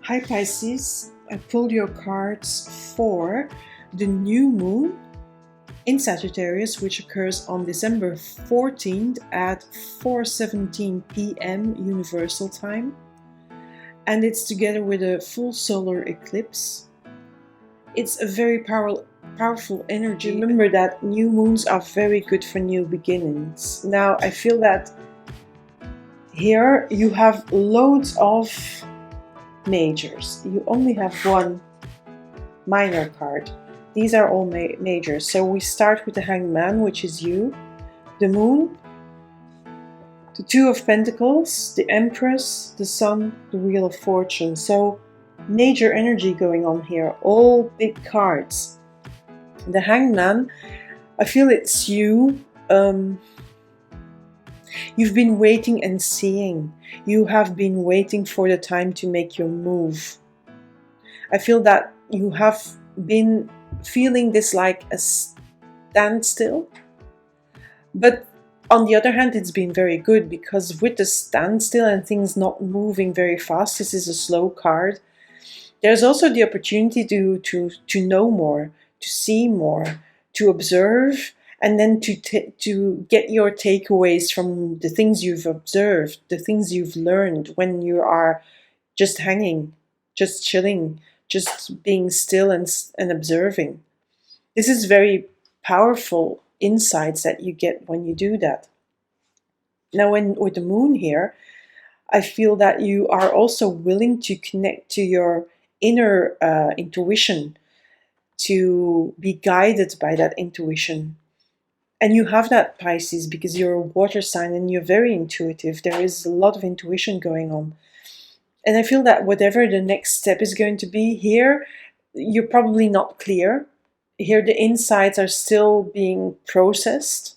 Hi Pisces, I pulled your cards for the new moon in Sagittarius, which occurs on December 14th at 4:17 p.m. Universal Time. And it's together with a full solar eclipse. It's a very powerful energy. Remember that new moons are very good for new beginnings. Now, I feel that here you have loads of majors. You only have one minor card. These are all majors. So we start with the Hanged Man, which is you, the Moon, the Two of Pentacles, the Empress, the Sun, the Wheel of Fortune. So major energy going on here, all big cards. The Hanged Man, I feel it's you. You've been waiting and seeing. You have been waiting for the time to make your move. I feel that you have been feeling this like a standstill. But on the other hand, it's been very good because with the standstill and things not moving very fast, this is a slow card. There's also the opportunity to know more, to see more, to observe, and then to get your takeaways from the things you've observed, the things you've learned when you are just hanging, just chilling, just being still and observing. This is very powerful insights that you get when you do that. Now, with the moon here, I feel that you are also willing to connect to your inner intuition, to be guided by that intuition. And you have that, Pisces, because you're a water sign and you're very intuitive. There is a lot of intuition going on. And I feel that whatever the next step is going to be here, you're probably not clear. Here the insights are still being processed,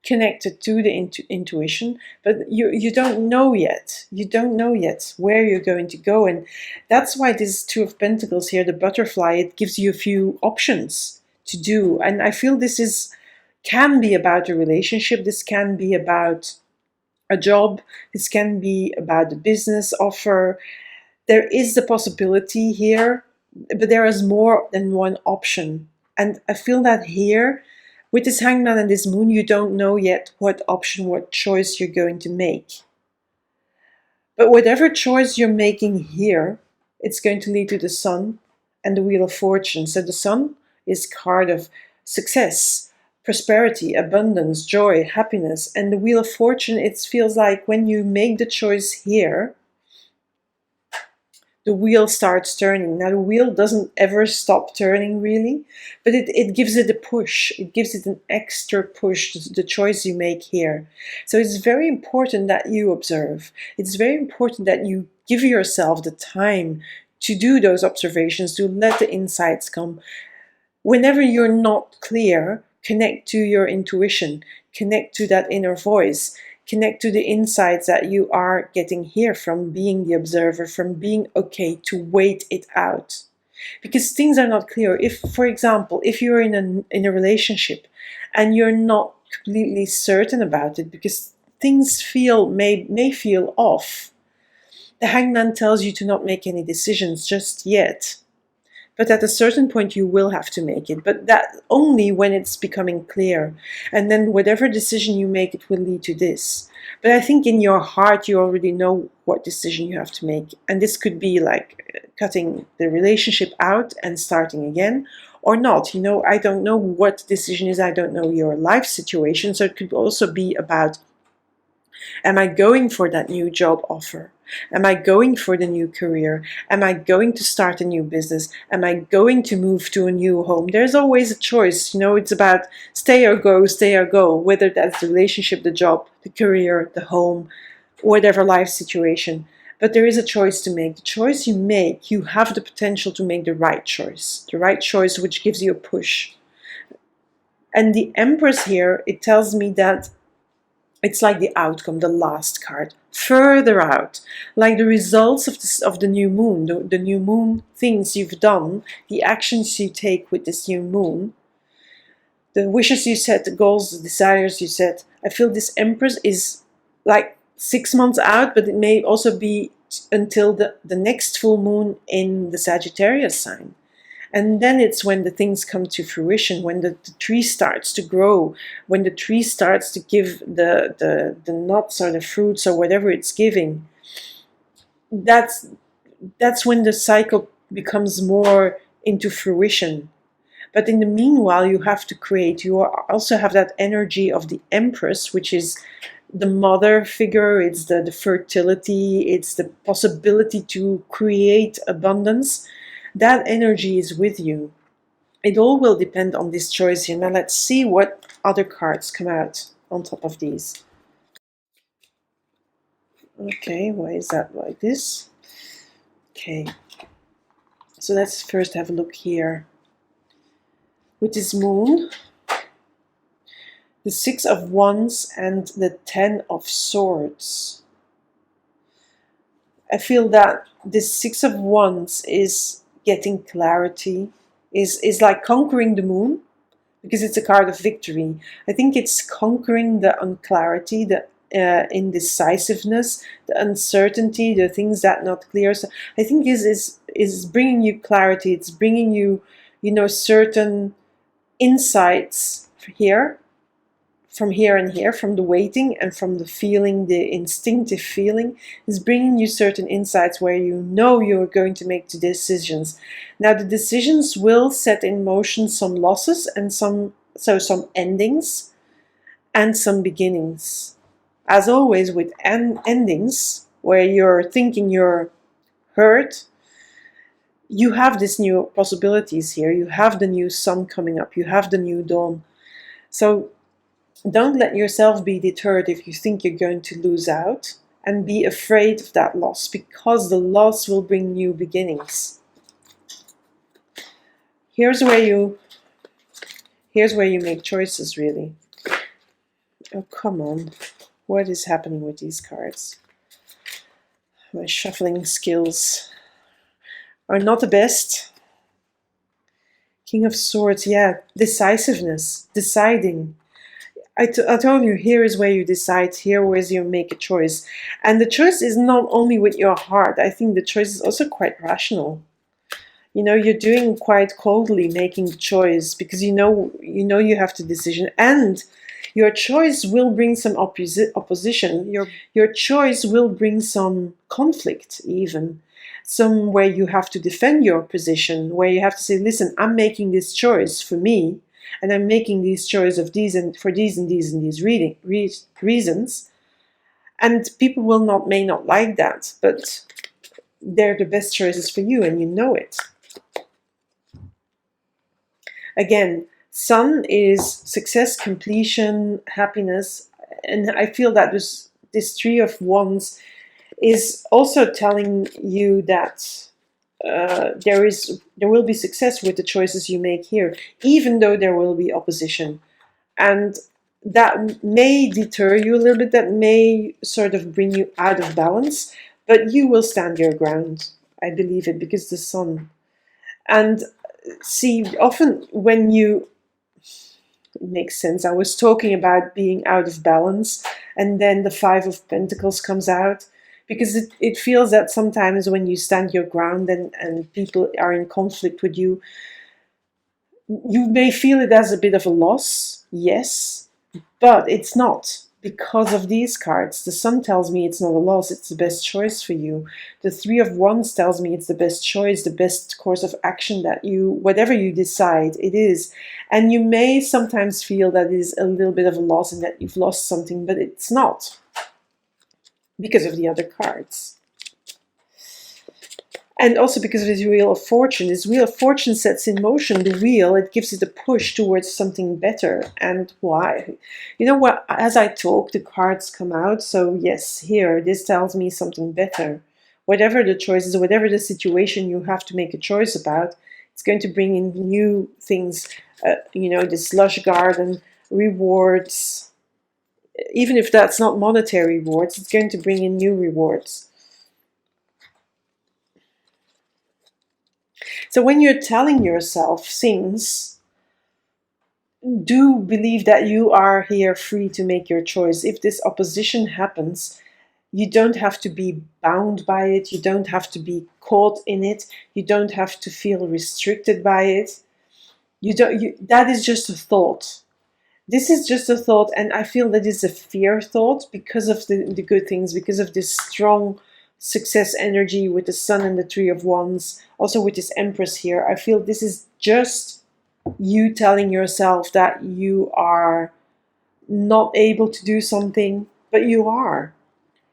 connected to the intuition, but you don't know yet. You don't know yet where you're going to go. And that's why this Two of Pentacles here, the butterfly, it gives you a few options to do. And I feel this can be about a relationship. This can be about a job. This can be about a business offer. There is the possibility here, but there is more than one option. And I feel that here, with this Hanged Man and this moon, you don't know yet what option, what choice you're going to make. But whatever choice you're making here, it's going to lead to the Sun and the Wheel of Fortune. So the Sun is card of success, prosperity, abundance, joy, happiness. And the Wheel of Fortune, it feels like when you make the choice here, the wheel starts turning. Now, the wheel doesn't ever stop turning, really, but it gives it a push. It gives it an extra push, the choice you make here. So it's very important that you observe. It's very important that you give yourself the time to do those observations, to let the insights come. Whenever you're not clear, connect to your intuition, connect to that inner voice, connect to the insights that you are getting here from being the observer, from being okay to wait it out. Because things are not clear. If, for example, if you're in a relationship and you're not completely certain about it because things may feel off, the Hanged Man tells you to not make any decisions just yet. But at a certain point you will have to make it, but that only when it's becoming clear. And then whatever decision you make, it will lead to this. But I think in your heart you already know what decision you have to make. And this could be like cutting the relationship out and starting again, or not. You know, I don't know what decision is. I don't know your life situation. So it could also be about, am I going for that new job offer? Am I going for the new career? Am I going to start a new business? Am I going to move to a new home? There's always a choice. You know, it's about stay or go, whether that's the relationship, the job, the career, the home, whatever life situation. But there is a choice to make. The choice you make, you have the potential to make the right choice which gives you a push. And the Empress here, it tells me that it's like the outcome, the last card, further out, like the results of the new moon, the new moon things you've done, the actions you take with this new moon, the wishes you set, the goals, the desires you set. I feel this Empress is like 6 months out, but it may also be until the next full moon in the Sagittarius sign. And then it's when the things come to fruition, when the tree starts to grow, when the tree starts to give the nuts or the fruits or whatever it's giving. That's when the cycle becomes more into fruition. But in the meanwhile, you have to create. You also have that energy of the Empress, which is the mother figure. It's the fertility. It's the possibility to create abundance. That energy is with you. It all will depend on this choice here. Now let's see what other cards come out on top of these. Okay, why is that like this? Okay, so let's first have a look here. With this moon, the 6 of Wands and the 10 of Swords. I feel that this 6 of Wands is getting clarity, is like conquering the moon, because it's a card of victory. I think it's conquering the unclarity, the indecisiveness, the uncertainty, the things that not clear. So I think this is bringing you clarity. It's bringing you, certain insights here, from here and here, from the waiting and from the feeling, the instinctive feeling, is bringing you certain insights where you know you're going to make the decisions. Now the decisions will set in motion some losses and some endings and some beginnings. As always with endings, where you're thinking you're hurt, you have these new possibilities here. You have the new sun coming up. You have the new dawn. So don't let yourself be deterred if you think you're going to lose out, and be afraid of that loss, because the loss will bring new beginnings. Here's where you make choices, really. Oh, come on. What is happening with these cards? My shuffling skills are not the best. King of Swords, yeah, decisiveness, deciding. I told you, here is where you decide, here where you make a choice. And the choice is not only with your heart, I think the choice is also quite rational. You're doing quite coldly, making the choice, because you know you have the decision, and your choice will bring some opposition. Your choice will bring some conflict, even. Somewhere you have to defend your position, where you have to say, listen, I'm making this choice for me, and I'm making these choices of these and for these and these and these reasons. And people may not like that, but they're the best choices for you, and you know it. Again, Sun is success, completion, happiness, and I feel that this 3 of Wands is also telling you that there will be success with the choices you make here, even though there will be opposition. And that may deter you a little bit, that may sort of bring you out of balance, but you will stand your ground. I believe it, because the Sun. And see, often when it makes sense. I was talking about being out of balance, and then the 5 of Pentacles comes out, because it feels that sometimes when you stand your ground and people are in conflict with you, you may feel it as a bit of a loss, yes, but it's not. Because of these cards, the Sun tells me it's not a loss, it's the best choice for you. The 3 of Wands tells me it's the best choice, the best course of action that whatever you decide, it is. And you may sometimes feel that it is a little bit of a loss and that you've lost something, but it's not, because of the other cards. And also because of this Wheel of Fortune. This Wheel of Fortune sets in motion the wheel. It gives it a push towards something better. And why? You know what? As I talk, the cards come out. So yes, here, this tells me something better. Whatever the choices, whatever the situation you have to make a choice about, it's going to bring in new things. This lush garden, rewards. Even if that's not monetary rewards, it's going to bring in new rewards. So when you're telling yourself things, do believe that you are here free to make your choice. If this opposition happens, You don't have to be bound by it. You don't have to be caught in it. You don't have to feel restricted by it. That is just a thought. This is just a thought, and I feel that it's a fear thought because of the good things, because of this strong success energy with the Sun and the Three of Wands, also with this Empress here. I feel this is just you telling yourself that you are not able to do something, but you are,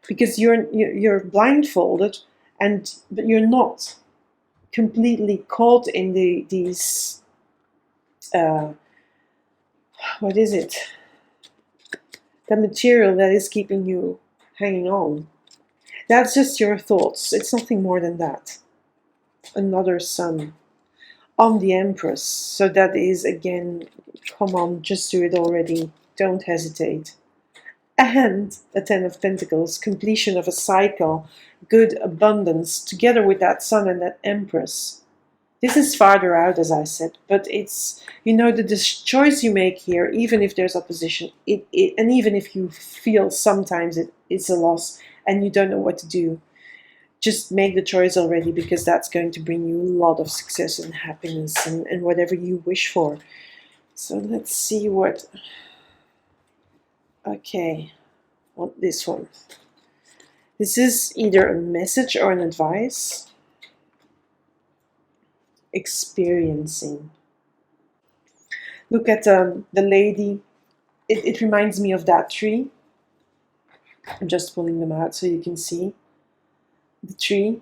because you're blindfolded, but you're not completely caught in these what is it? The material that is keeping you hanging on. That's just your thoughts. It's nothing more than that. Another Sun on the Empress. So that is, again, come on, just do it already. Don't hesitate. And a Ten of Pentacles, completion of a cycle, good abundance, together with that Sun and that Empress. This is farther out, as I said, but it's, the choice you make here, even if there's opposition, and even if you feel sometimes it's a loss and you don't know what to do, just make the choice already, because that's going to bring you a lot of success and happiness and whatever you wish for. So let's see what... Okay, want this one. This is either a message or an advice. Experiencing. Look at the lady. It reminds me of that tree. I'm just pulling them out so you can see the tree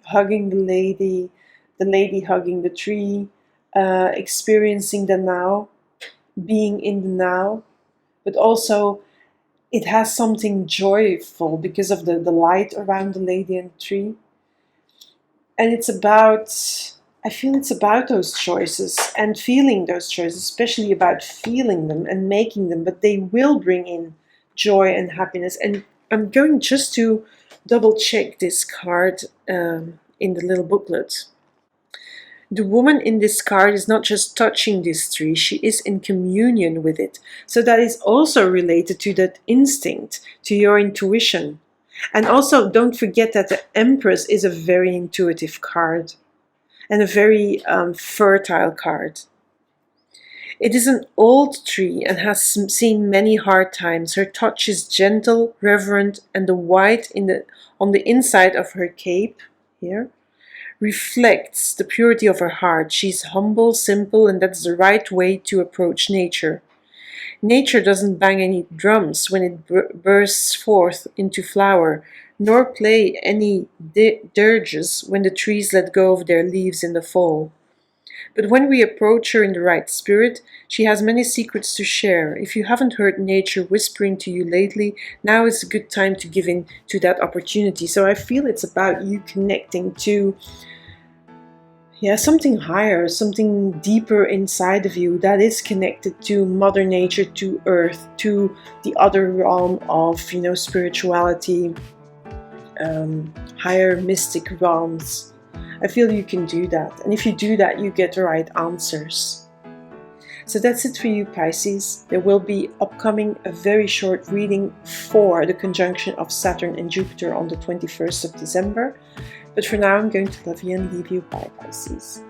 hugging the lady hugging the tree, experiencing the now, being in the now, but also it has something joyful because of the light around the lady and the tree. And I feel it's about those choices and feeling those choices, especially about feeling them and making them, but they will bring in joy and happiness. And I'm going just to double check this card in the little booklet. The woman in this card is not just touching this tree, she is in communion with it. So that is also related to that instinct, to your intuition. And also, don't forget that the Empress is a very intuitive card and a very fertile card. It is an old tree and has seen many hard times. Her touch is gentle, reverent, and the white on the inside of her cape here reflects the purity of her heart. She's humble, simple, and that's the right way to approach nature. Nature doesn't bang any drums when it bursts forth into flower, nor play any dirges when the trees let go of their leaves in the fall. But when we approach her in the right spirit, she has many secrets to share. If you haven't heard nature whispering to you lately, now is a good time to give in to that opportunity. So I feel it's about you connecting to something higher, something deeper inside of you that is connected to Mother Nature, to Earth, to the other realm of, spirituality, higher mystic realms. I feel you can do that. And if you do that, you get the right answers. So that's it for you, Pisces. There will be upcoming a very short reading for the conjunction of Saturn and Jupiter on the 21st of December. But for now, I'm going to love you and leave you. Bye, Pisces.